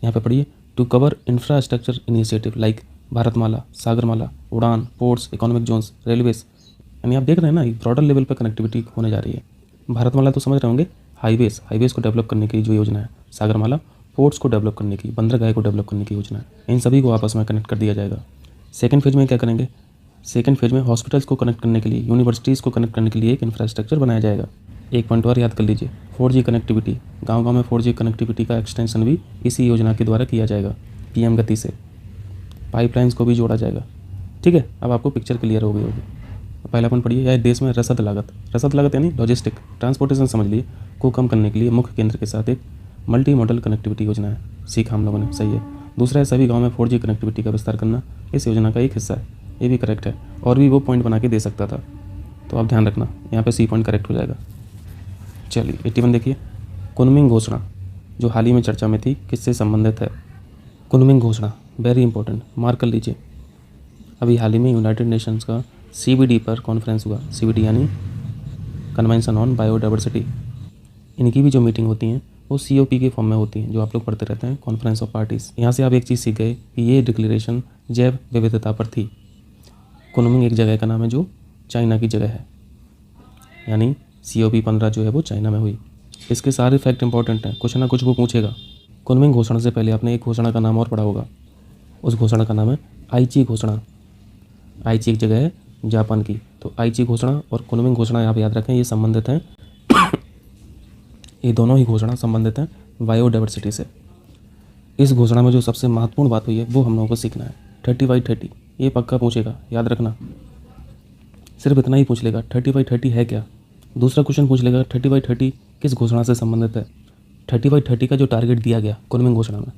यहाँ पे पढ़िए, to cover infrastructure initiative like Bharatmala, Sagarmala, Udan, ports, economic zones, railways. यानी आप देख रहे हैं ना, एक ब्रॉडर लेवल पर कनेक्टिविटी होने जा रही है। भारतमाला तो समझ रहे होंगे, हाईवेज को डेवलप करने की जो योजना है। सागरमाला पोर्ट्स को डेवलप करने की, बंदरगाह को डेवलप करने की योजना है। इन सभी को आपस में कनेक्ट कर दिया जाएगा। सेकंड फेज में क्या करेंगे, सेकंड फेज में हॉस्पिटल्स को कनेक्ट करने के लिए, यूनिवर्सिटीज़ को कनेक्ट करने के लिए एक इंफ्रास्ट्रक्चर बनाया जाएगा। एक पॉइंट और याद कर लीजिए, 4G कनेक्टिविटी, गांव-गांव में 4G कनेक्टिविटी का एक्सटेंशन भी इसी योजना के द्वारा किया जाएगा, पीएम गति से। पाइपलाइंस को भी जोड़ा जाएगा। ठीक है, अब आपको पिक्चर क्लियर हो गई होगी। पहला पॉइंट पढ़िए, यह देश में रसद लागत यानी लॉजिस्टिक ट्रांसपोर्टेशन समझ लिए को कम करने के लिए मुख्य केंद्र के साथ एक मल्टी मॉडल कनेक्टिविटी योजना है। सीखा हम लोगों ने, सही है। दूसरा है सभी गाँव में 4G कनेक्टिविटी का विस्तार करना, इस योजना का एक हिस्सा है। ये भी करेक्ट है, और भी वो पॉइंट बना के दे सकता था, तो आप ध्यान रखना, यहाँ पे सी पॉइंट करेक्ट हो जाएगा। चलिए 81 देखिए, कुनमिंग घोषणा जो हाल ही में चर्चा में थी, किससे संबंधित है? कुनमिंग घोषणा वेरी इंपॉर्टेंट, मार्क कर लीजिए। अभी हाल ही में यूनाइटेड नेशंस का CBD पर कॉन्फ्रेंस हुआ। CBD यानी कन्वेंशन ऑन बायोडाइवर्सिटी। इनकी भी जो मीटिंग होती हैं वो COP के फॉर्म में होती हैं, जो आप लोग पढ़ते रहते हैं, कॉन्फ्रेंस ऑफ पार्टीज़। यहाँ से आप एक चीज़ सीख गए कि ये डिक्लेरेशन जैव विविधता पर थी। कुनमिंग एक जगह का नाम है जो चाइना की जगह है, यानी COP 15 जो है वो चाइना में हुई। इसके सारे फैक्ट इंपॉर्टेंट हैं, कुछ ना कुछ वो पूछेगा। कुनमिंग घोषणा से पहले आपने एक घोषणा का नाम और पढ़ा होगा, उस घोषणा का नाम है आईची घोषणा। आईची एक जगह है जापान की, तो आईची घोषणा और कुनमिंग घोषणा आप याद रखें, ये संबंधित हैं। ये दोनों ही घोषणा संबंधित हैं बायोडाइवर्सिटी से। इस घोषणा में जो सबसे महत्वपूर्ण बात हुई है वो हम लोगों को सीखना है। 30/30 ये पक्का पूछेगा, याद रखना। सिर्फ इतना ही पूछ लेगा 30/30 है क्या। दूसरा क्वेश्चन पूछ लेगा 30/30 किस घोषणा से संबंधित है। 30/30 का जो टारगेट दिया गया कुनमिंग घोषणा में,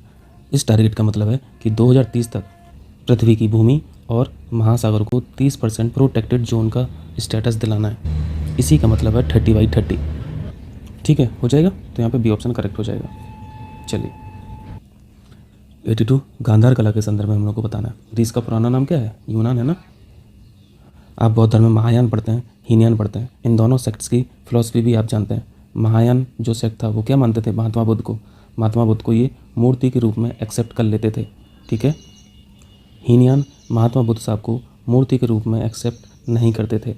इस टारगेट का मतलब है कि 2030 तक पृथ्वी की भूमि और महासागर को 30% प्रोटेक्टेड जोन का स्टेटस दिलाना है। इसी का मतलब है 30/30। ठीक है, हो जाएगा, तो यहाँ पे बी ऑप्शन करेक्ट हो जाएगा। चलिए 82 गांधार कला के संदर्भ में हम लोग को बताना है। ग्रीस का पुराना नाम क्या है? यूनान है ना। आप बौद्ध धर्म में महायान पढ़ते हैं, हीनयान पढ़ते हैं, इन दोनों सेक्ट्स की फिलॉसफी भी आप जानते हैं। महायान जो सेक्ट था वो क्या मानते थे? महात्मा बुद्ध को ये मूर्ति के रूप में एक्सेप्ट कर लेते थे। ठीक है, हीनयान महात्मा बुद्ध साहब को मूर्ति के रूप में एक्सेप्ट नहीं करते थे।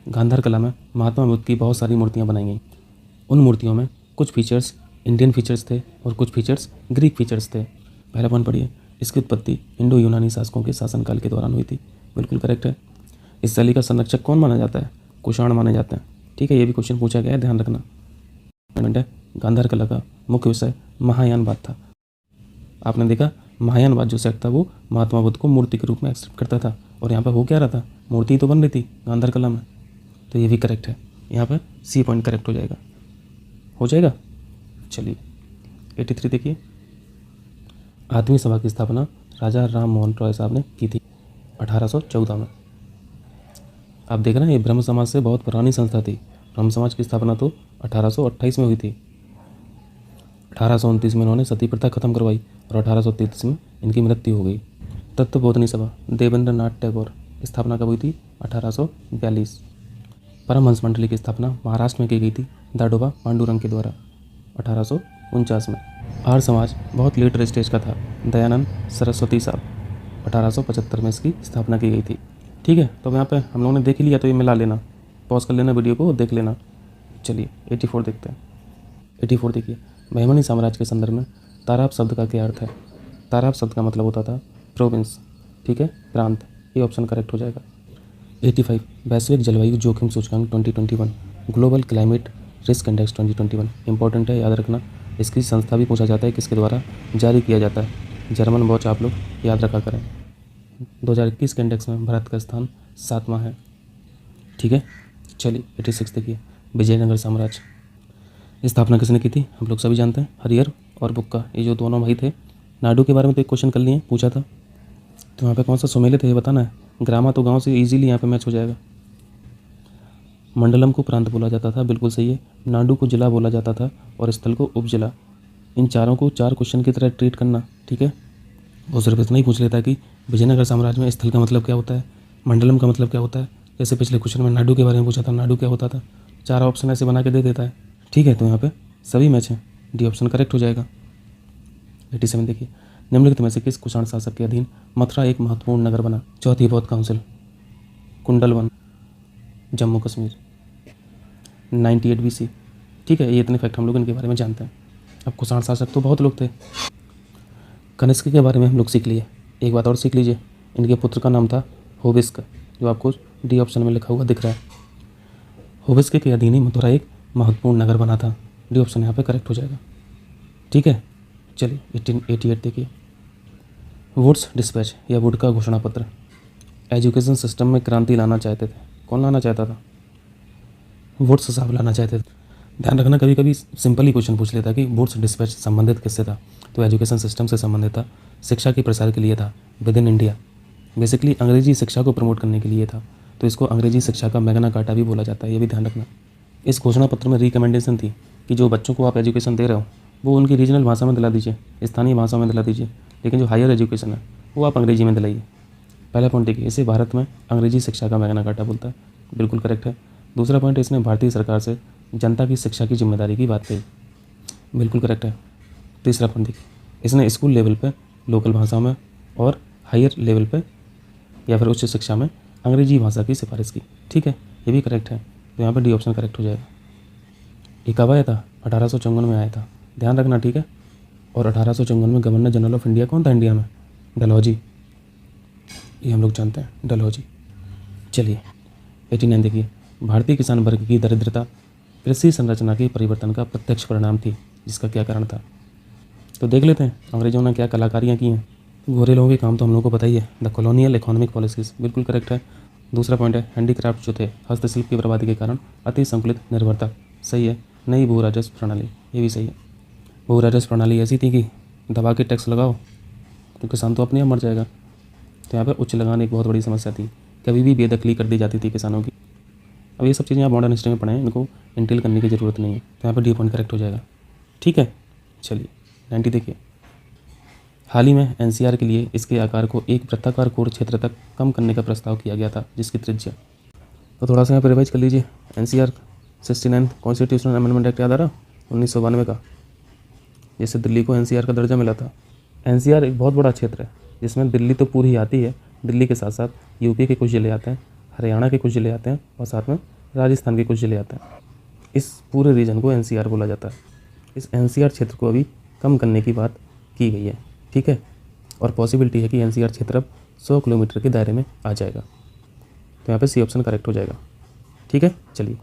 गांधार कला में महात्मा बुद्ध की बहुत सारी मूर्तियाँ बनाई गई। उन मूर्तियों में कुछ फीचर्स इंडियन फीचर्स थे और कुछ फीचर्स ग्रीक फीचर्स थे। पहला पॉइंट पढ़िए, इसकी उत्पत्ति इंडो यूनानी शासकों के शासनकाल के दौरान हुई थी। बिल्कुल करेक्ट है। इस शैली का संरक्षक कौन माना जाता है? कुषाण माने जाते हैं। ठीक है, ये भी क्वेश्चन पूछा गया है, ध्यान रखना। पॉइंट है, गांधार कला का मुख्य विषय महायानवाद था। आपने देखा महायानवाद जो सेक्ट था वो महात्मा बुद्ध को मूर्ति के रूप में एक्सेप्ट करता था, और यहाँ पर हो क्या रहा था? मूर्ति तो बन रही थी गांधार कला में, तो ये भी करेक्ट है। यहाँ पर सी पॉइंट करेक्ट हो जाएगा। चलिए 83 देखिए, आत्मीय सभा की स्थापना राजा राम मोहन रॉय साहब ने की थी 1814 में। आप देख रहे हैं ये ब्रह्म समाज से बहुत पुरानी संस्था थी। ब्रह्म समाज की स्थापना तो 1828 में हुई थी। 1829 में इन्होंने सती प्रथा खत्म करवाई और 1833 में इनकी मृत्यु हो गई। तत्वबोधनी सभा देवेंद्र नाथ टैगोर की स्थापना कब हुई थी? 1842। परमहंस मंडली की स्थापना महाराष्ट्र में की गई थी दादोबा पांडुरंग के द्वारा 1849 में। आर्य समाज बहुत लेटर स्टेज का था। दयानंद सरस्वती साहब 1875 में इसकी स्थापना की गई थी। ठीक है, तो यहाँ पे हम लोगों ने देख ही लिया, तो ये मिला लेना, पॉज कर लेना वीडियो को, देख लेना। चलिए 84 देखते हैं। 84 देखिए, बहमनी साम्राज्य के संदर्भ में ताराब शब्द का क्या अर्थ है? ताराब शब्द का मतलब होता था प्रोविंस। ठीक है, प्रांत। ये ऑप्शन करेक्ट हो जाएगा। 85 वैश्विक जलवायु जोखिम सूचकांक 2021, global climate risk index 2021 important है, याद रखना। इसकी संस्था भी पूछा जाता है किसके द्वारा जारी किया जाता है। जर्मन वॉच आप लोग याद रखा करें। 2021 के इंडेक्स में भारत का स्थान 7वां है। ठीक है, चलिए 86 देखिए, विजयनगर साम्राज्य स्थापना किसने की थी? हम लोग सभी जानते हैं, हरिहर और बुक्का, ये जो दोनों भाई थे। नाडू के बारे में तो एक क्वेश्चन कर लिए, पूछा था, तो यहाँ पे कौन सा सुमेलित है ये बताना है। ग्रामा तो गांव से इजीली यहाँ पे मैच हो जाएगा। मंडलम को प्रांत बोला जाता था, बिल्कुल सही है। नाडू को जिला बोला जाता था और स्थल को उपजिला। इन चारों को 4 क्वेश्चन की तरह ट्रीट करना। ठीक है, वो सिर्फ इतना ही पूछ लेता है कि विजयनगर साम्राज्य में स्थल का मतलब क्या होता है, मंडलम का मतलब क्या होता है। जैसे पिछले क्वेश्चन में नाडू के बारे में पूछा था, नाडू क्या होता था। 4 ऑप्शन ऐसे बना के दे देता है। ठीक है, तो यहाँ पे सभी मैच हैं, डी ऑप्शन करेक्ट हो जाएगा। 87 देखिए, निम्नलिखित में से किस कुषाण शासक के अधीन मथुरा एक महत्वपूर्ण नगर बना? चौथी बौद्ध काउंसिल, कुंडलवन, जम्मू कश्मीर, 98 BC। ठीक है, ये इतने फैक्ट हम लोग इनके बारे में जानते हैं। अब कुषाण शासक तो बहुत लोग थे। कनिष्क के बारे में हम लोग सीख लिए। एक बात और सीख लीजिए, इनके पुत्र का नाम था होविस्क, जो आपको डी ऑप्शन में लिखा हुआ दिख रहा है। होविस्क के अधीन ही मथुरा एक महत्वपूर्ण नगर बना था। डी ऑप्शन यहाँ पे करेक्ट हो जाएगा। ठीक है, चलिए 1888 देखिए। वुड्स डिस्पैच या वुड का घोषणा पत्र एजुकेशन सिस्टम में क्रांति लाना चाहते थे। कौन लाना चाहता था? वुड्स साहब लाना चाहते थे। ध्यान रखना, कभी कभी सिंपल ही क्वेश्चन पूछ लेता कि वुड्स डिस्पैच संबंधित किससे था, तो एजुकेशन सिस्टम से संबंधित था, शिक्षा के प्रसार के लिए था विद इन इंडिया। बेसिकली अंग्रेजी शिक्षा को प्रमोट करने के लिए था, तो इसको अंग्रेजी शिक्षा का मैग्ना कार्टा भी बोला जाता है, ये भी ध्यान रखना। इस घोषणा पत्र में रिकमेंडेशन थी कि जो बच्चों को आप एजुकेशन दे रहे हो वो उनकी रीजनल भाषा में दिला दीजिए, स्थानीय भाषा में दिला दीजिए, लेकिन जो हायर एजुकेशन है वो आप अंग्रेजी में दिलाइए। पहला पॉइंट देखिए, इसे भारत में अंग्रेजी शिक्षा का मैग्ना कार्टा बोलता है, बिल्कुल करेक्ट है। दूसरा पॉइंट, इसने भारतीय सरकार से जनता की शिक्षा की जिम्मेदारी की बात कही, बिल्कुल करेक्ट है। तीसरा पॉइंट देखिए, इसने स्कूल लेवल पे लोकल भाषा में और हायर लेवल पे या फिर उच्च शिक्षा में अंग्रेजी भाषा की सिफारिश की। ठीक है, ये भी करेक्ट है, तो यहाँ पर डी ऑप्शन करेक्ट हो जाएगा। ये कब आया था? 1854 में आया था, ध्यान रखना, ठीक है। और 1854 में गवर्नर जनरल ऑफ इंडिया कौन था इंडिया में? डलहौजी, ये हम लोग जानते हैं, डलहौजी। चलिए 89 देखिए। भारतीय किसान वर्ग की दरिद्रता कृषि संरचना के परिवर्तन का प्रत्यक्ष परिणाम थी, जिसका क्या कारण था? तो देख लेते हैं अंग्रेजों ने क्या कलाकारियाँ की हैं। गोरे लोगों के काम तो हम लोगों को पता ही है, द कॉलोनियल इकोनॉमिक पॉलिसीज, बिल्कुल करेक्ट है। दूसरा पॉइंट है, हैंडीक्राफ्ट जो थे, हस्तशिल्प की बर्बादी के कारण अति संकुलित निर्भरता, सही है। नई भू राजस्व प्रणाली, ये भी सही है। भू राजस्व प्रणाली ऐसी थी कि दबा के टैक्स लगाओ तो किसान तो अपने आप मर जाएगा, तो यहाँ पे उच्च लगान एक बहुत बड़ी समस्या थी। कभी भी बेदखली कर दी जाती थी किसानों की। अब ये सब चीज़ें आप मॉडर्न हिस्ट्री में पढ़ें, इनको इंटेल करने की ज़रूरत नहीं है, तो यहाँ पे डी पॉइंट करेक्ट हो जाएगा। ठीक है, चलिए 90 देखिए। हाल ही में एनसीआर के लिए इसके आकार को एक वृत्ताकार कोर क्षेत्र तक कम करने का प्रस्ताव किया गया था, जिसकी त्रिज्या, तो थोड़ा सा यहाँ पर रिवाइज कर लीजिए। एनसीआर 69 कॉन्स्टिट्यूशनल अमेंडमेंट एक्ट याद आ रहा, 1992 का, जिससे दिल्ली को एनसीआर का दर्जा मिला था। एनसीआर एक बहुत बड़ा क्षेत्र है जिसमें दिल्ली तो पूरी ही आती है, दिल्ली के साथ साथ यूपी के कुछ ज़िले आते हैं, हरियाणा के कुछ ज़िले आते हैं और साथ में राजस्थान के कुछ ज़िले आते हैं। इस पूरे रीजन को एनसीआर बोला जाता है। इस एनसीआर क्षेत्र को अभी कम करने की बात की गई है, ठीक है, और पॉसिबिलिटी है कि एनसीआर क्षेत्र अब 100 किलोमीटर के दायरे में आ जाएगा, तो यहाँ पे सी ऑप्शन करेक्ट हो जाएगा। ठीक है, चलिए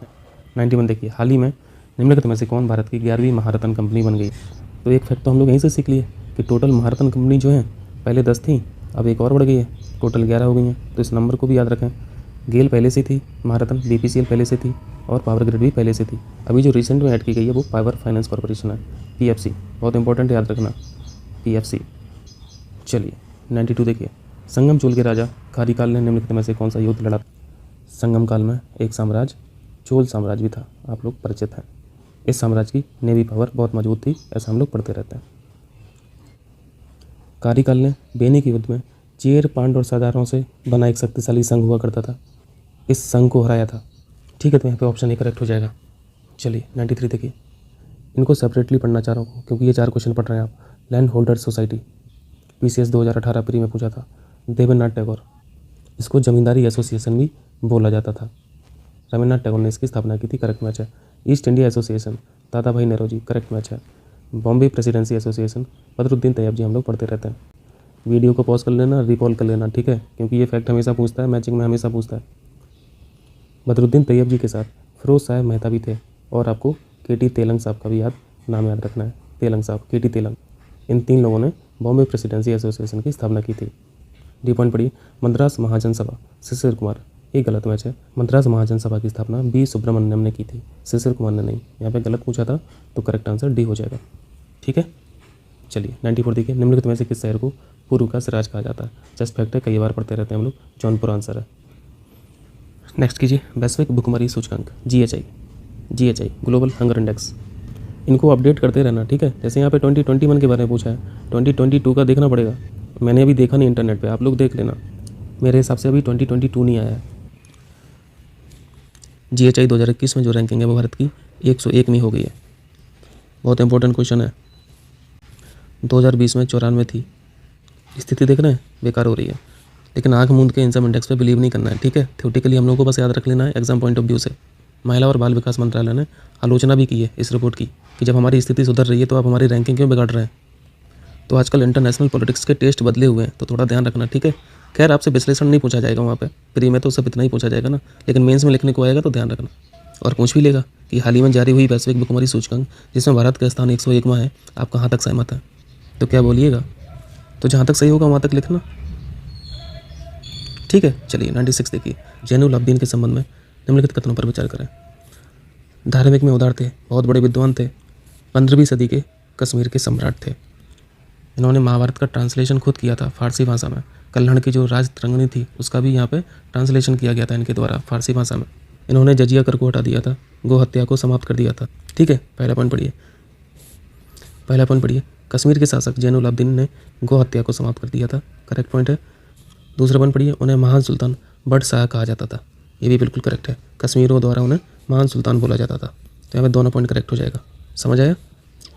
91 देखिए। हाल ही में निम्नलिखित में से कौन भारत की 11वीं महारत्न कंपनी बन गई? तो एक फैक्ट तो हम लोग यहीं से सीख लिए कि टोटल महारत्न कंपनी जो है पहले 10 थी, अब एक और बढ़ गई है, टोटल 11 हो गई हैं। तो इस नंबर को भी याद रखें। गेल पहले से थी महारत्न, बीपीसीएल पहले से थी और पावर ग्रिड भी पहले से थी। अभी जो रिसेंट में ऐड की गई है वो पावर फाइनेंस कॉर्पोरेशन है, पीएफसी, बहुत इंपॉर्टेंट याद रखना, पीएफसी। चलिए 92 देखिए। संगम चोल के राजा खारीकाल ने निम्नलिखित में से कौन सा युद्ध लड़ा? संगम काल में एक साम्राज्य चोल साम्राज्य भी था, आप लोग परिचित हैं। इस साम्राज्य की नेवी पावर बहुत मजबूत थी, ऐसा हम लोग पढ़ते रहते हैं। कारीकाल ने बेनी के युद्ध में चेर, पांड और सरदारों से बना एक शक्तिशाली संघ हुआ करता था, इस संघ को हराया था। ठीक है, तो यहाँ पे ऑप्शन ए करेक्ट हो जाएगा। चलिए 93 देखिए। इनको सेपरेटली पढ़ना चाह रहा हूँ क्योंकि ये 4 क्वेश्चन पढ़ रहे हैं आप। Land holders society, PCS 2018 pre में पूछा था। देवेंद्रनाथ टैगोर, इसको जमींदारी एसोसिएशन भी बोला जाता था, रविन्द्रनाथ टैगोर ने इसकी स्थापना की थी, करेक्ट मैच है। ईस्ट इंडिया एसोसिएशन, दादा भाई नेहरू जी, करेक्ट मैच है। बॉम्बे प्रेसिडेंसी एसोसिएशन, बदरुद्दीन तैयब जी, हम लोग पढ़ते रहते हैं। वीडियो को पॉज कर लेना, रिकॉल कर लेना, ठीक है, क्योंकि ये फैक्ट हमेशा पूछता है, मैचिंग में हमेशा पूछता है। बदरुद्दीन तैयब जी के साथ फिरोज साहब मेहता भी थे और आपको केटी तेलंग साहब का भी नाम याद रखना है, तेलंग साहब, केटी तेलंग। इन 3 लोगों ने बॉम्बे प्रेसिडेंसी एसोसिएशन की स्थापना की थी। डी पॉइंट पढ़िए। मद्रास महाजन सभा, शिशिर कुमार, एक गलत मैच है। मद्रास महाजन सभा की स्थापना बी सुब्रमण्यम ने की थी, शिशिर कुमार ने नहीं। यहाँ पे गलत पूछा था तो करेक्ट आंसर डी हो जाएगा, ठीक है। चलिए 94 देखिए। निम्नलिखित में से किस शहर को पूर्व का सिराज कहा जाता है? जस्ट फैक्ट है, कई बार पढ़ते रहते हैं हम लोग, जौनपुर आंसर है। नेक्स्ट कीजिए। वैश्विक भुखमरी सूचकांक, जीएचआई, ग्लोबल हंगर इंडेक्स, इनको अपडेट करते रहना, ठीक है। जैसे यहाँ पे 2021 के बारे में पूछा है, 2022 का देखना पड़ेगा। मैंने अभी देखा नहीं इंटरनेट पे, आप लोग देख लेना। मेरे हिसाब से अभी 2022 नहीं आया है। जीएचआई 2021 में जो रैंकिंग है वो भारत की 101वीं हो गई है। बहुत इंपॉर्टेंट क्वेश्चन है। 2020 में 94 थी। स्थिति देख रहे हैं, बेकार हो रही है। लेकिन आँख मूंद के इन सब इंडेक्स पे बिलीव नहीं करना है, ठीक है। थ्योरेटिकली हम लोग को बस याद रख लेना है एग्जाम पॉइंट ऑफ व्यू से। महिला और बाल विकास मंत्रालय ने आलोचना भी की है इस रिपोर्ट की कि जब हमारी स्थिति सुधर रही है तो आप हमारी रैंकिंग क्यों बिगाड़ रहे हैं। तो आजकल इंटरनेशनल पॉलिटिक्स के टेस्ट बदले हुए हैं, तो थोड़ा ध्यान रखना, ठीक है। खैर आपसे विश्लेषण नहीं पूछा जाएगा वहाँ पे, प्री में तो सब इतना ही पूछा जाएगा ना, लेकिन मेंस में लिखने को आएगा तो ध्यान रखना। और पूछ भी लेगा कि हाल ही में जारी हुई वैश्विक भुखमरी सूचकांक जिसमें भारत का स्थान 101वां है, आप कहाँ तक सहमत हैं? तो क्या बोलिएगा? तो जहाँ तक सही होगा वहाँ तक लिखना, ठीक है। चलिए 96 देखिए, जैनुल आबदीन के संबंध में निम्नलिखित कथनों पर विचार करें। धार्मिक में उदार थे, बहुत बड़े विद्वान थे, 15वीं सदी के कश्मीर के सम्राट थे। इन्होंने महाभारत का ट्रांसलेशन खुद किया था फारसी भाषा में। कल्हड़ की जो राज तरंगिणी थी उसका भी यहाँ पे ट्रांसलेशन किया गया था इनके द्वारा फारसी भाषा में। इन्होंने जजिया कर को हटा दिया था, गो हत्या को समाप्त कर दिया था, ठीक है। पहला पॉइंट पढ़िए, कश्मीर के शासक जैनुल आबदीन ने गो हत्या को समाप्त कर दिया था, करेक्ट पॉइंट है। दूसरा पॉइंट पढ़िए, उन्हें महान सुल्तान बड़ शाह कहा जाता था, ये भी बिल्कुल करेक्ट है। कश्मीरियों द्वारा उन्हें महान सुल्तान बोला जाता था, तो यहाँ पे दोनों पॉइंट करेक्ट हो जाएगा, समझ आया।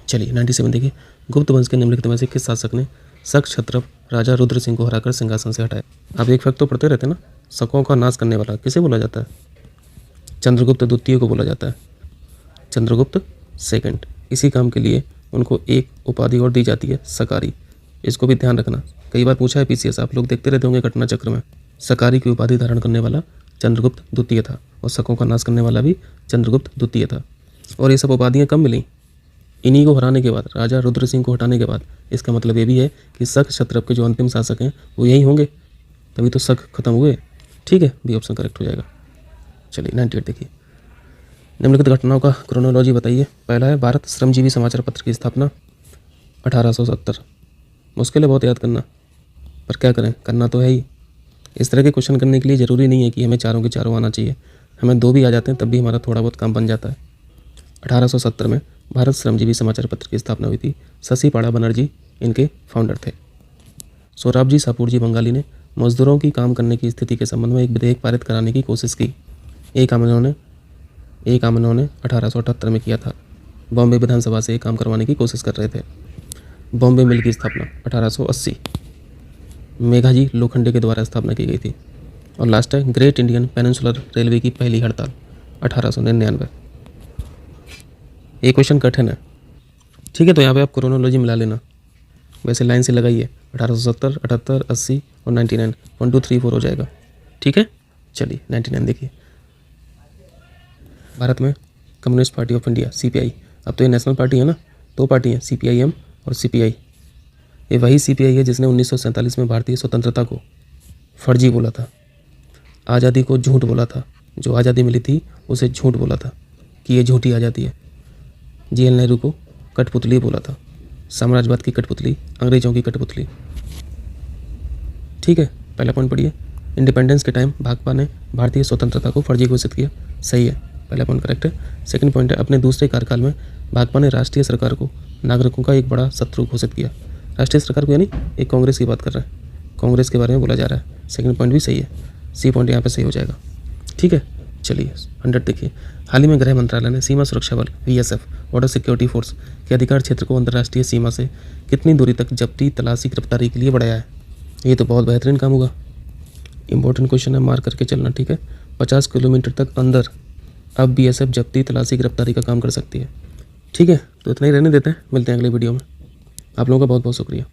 चलिए 97 देखिए, गुप्त वंश के निम्नलिखित में से किस शासक ने शक क्षत्रप राजा रुद्र सिंह को हराकर सिंहासन से हटाया? आप एक फैक्ट तो पढ़ते रहते ना, शकों का नाश करने वाला किसे बोला जाता है? चंद्रगुप्त द्वितीय को बोला जाता है, चंद्रगुप्त सेकंड। इसी काम के लिए उनको एक उपाधि और दी जाती है, सकारी। इसको भी ध्यान रखना, कई बार पूछा है पीसीएस, आप लोग देखते रहते होंगे घटना चक्र में। सकारी की उपाधि धारण करने वाला चंद्रगुप्त द्वितीय था और शकों का नाश करने वाला भी चंद्रगुप्त द्वितीय था। और ये सब उपाधियाँ कब मिली? इन्हीं को हराने के बाद, राजा रुद्र सिंह को हटाने के बाद। इसका मतलब ये भी है कि शक क्षत्रप के जो अंतिम शासक हैं वो यही होंगे, तभी तो शक खत्म हुए, ठीक है। बी ऑप्शन करेक्ट हो जाएगा। चलिए 98 देखिए, निम्नलिखित घटनाओं का क्रोनोलॉजी बताइए। पहला है भारत श्रमजीवी समाचार पत्र की स्थापना 1870। मुश्किल है बहुत याद करना, पर क्या करें, करना तो है ही। इस तरह के क्वेश्चन करने के लिए ज़रूरी नहीं है कि हमें चारों के चारों आना चाहिए, हमें 2 भी आ जाते हैं तब भी हमारा थोड़ा बहुत काम बन जाता है। 1870 में भारत श्रमजीवी समाचार पत्र की स्थापना हुई थी। शशि पाड़ा बनर्जी इनके फाउंडर थे। सोराबजी सापुरजी बंगाली ने मजदूरों की काम करने की स्थिति के संबंध में एक विधेयक पारित कराने की कोशिश की। एक काम इन्होंने 1878 में किया था। बॉम्बे विधानसभा से एक काम करवाने की कोशिश कर रहे थे। बॉम्बे मिल की स्थापना 1880 मेघाजी लोखंडे के द्वारा स्थापना की गई थी। और लास्ट है ग्रेट इंडियन पेनिनसुलर रेलवे की पहली हड़ताल 1899। ये क्वेश्चन कठिन है, ठीक है, तो यहाँ पे आप क्रोनोलॉजी मिला लेना, वैसे लाइन से लगाइए। 1870, 78, 80 और 99, 1 2 3 4 हो जाएगा, ठीक है। चलिए 99 देखिए, भारत में communist party of India CPI, अब तो ये नेशनल पार्टी है ना, 2 पार्टी हैं, CPIM और CPI। ये वही CPI है जिसने 1947 में भारतीय स्वतंत्रता को फर्जी बोला था, आज़ादी को झूठ बोला था, जो आज़ादी मिली थी उसे झूठ बोला था कि ये झूठी आज़ादी है। JL नेहरू को कठपुतली बोला था, साम्राज्यवाद की कठपुतली, अंग्रेजों की कठपुतली, ठीक है। पहला पॉइंट पढ़िए, इंडिपेंडेंस के टाइम भाकपा ने भारतीय स्वतंत्रता को फर्जी घोषित किया, सही है, पहला पॉइंट करेक्ट है। सेकंड पॉइंट है, अपने दूसरे कार्यकाल में भाकपा ने राष्ट्रीय सरकार को नागरिकों का एक बड़ा शत्रु घोषित किया। राष्ट्रीय सरकार को यानी एक कांग्रेस की बात कर रहे हैं, कांग्रेस के बारे में बोला जा रहा है। सेकंड पॉइंट भी सही है, C पॉइंट यहाँ पे सही हो जाएगा, ठीक है। चलिए 100 देखिए, हाल ही में गृह मंत्रालय ने सीमा सुरक्षा बल BSF बॉर्डर सिक्योरिटी फोर्स के अधिकार क्षेत्र को अंतर्राष्ट्रीय सीमा से कितनी दूरी तक जब्ती, तलाशी, गिरफ्तारी के लिए बढ़ाया है? ये तो बहुत बेहतरीन काम होगा, इंपॉर्टेंट क्वेश्चन है, मार्क करके चलना, ठीक है। 50 किलोमीटर तक अंदर अब BSF जब्ती, तलाशी, गिरफ्तारी का काम कर सकती है, ठीक है। तो इतना ही रहने देते हैं, मिलते हैं अगले वीडियो में। आप लोगों का बहुत बहुत शुक्रिया।